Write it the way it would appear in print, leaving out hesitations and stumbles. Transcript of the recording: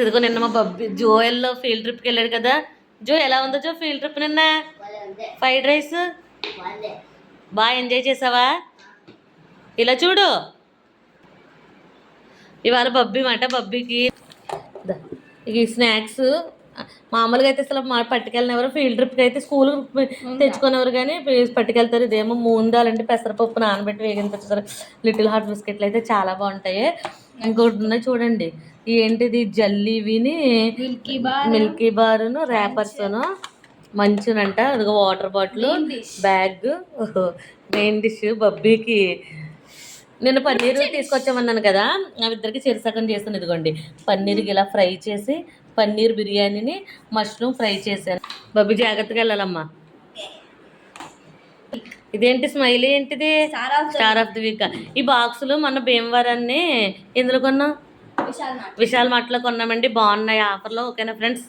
ఇదిగో నిన్న మా బబ్బీ జోయల్లో ఫీల్డ్ ట్రిప్కి వెళ్ళాడు కదా. జో ఎలా ఉందో జో ఫీల్డ్ ట్రిప్ నిన్న? ఫ్రైడ్ రైస్ బాగా ఎంజాయ్ చేసావా? ఇలా చూడు, ఇవాళ బబ్బీ మాట. బబ్బీకి ఈ స్నాక్స్ మామూలుగా అయితే అసలు పట్టుకెళ్ళినవారు, ఫీల్డ్ ట్రిప్కి అయితే స్కూల్ తెచ్చుకునేవారు కానీ పట్టుకెళ్తారు. ఇదేమో మూందాలంటే పెసరపప్పు నానబెట్టి వేగించారు. లిటిల్ హార్ట్ బిస్కెట్లు అయితే చాలా బాగుంటాయి. ఇంకోటి ఉన్నాయి చూడండి, ఏంటిది జల్లీవిని మిల్కీ బారును ర్యాపర్స్ను మంచునంట. అదిగో water bottle, bag, main dish. బబ్బీకి నేను పన్నీరు తీసుకొచ్చామన్నాను కదా, ఆ ఇద్దరికి చెరిసగం చేస్తాను. ఇదిగోండి పన్నీర్కి ఇలా ఫ్రై చేసి, పన్నీర్ బిర్యానీని మష్రూమ్ ఫ్రై చేశాను. బబ్బీ జాగ్రత్తగా వెళ్ళాలమ్మా. ఇదేంటి స్మైలీ? ఏంటిది? Star of the week. ఈ బాక్సులు మొన్న భీమవరాన్ని ఎందులో కొన్నాం? విశాల్ మార్ట్లో కొన్నామండి. బాగున్నాయి ఆఫర్లో. ఓకేనా ఫ్రెండ్స్?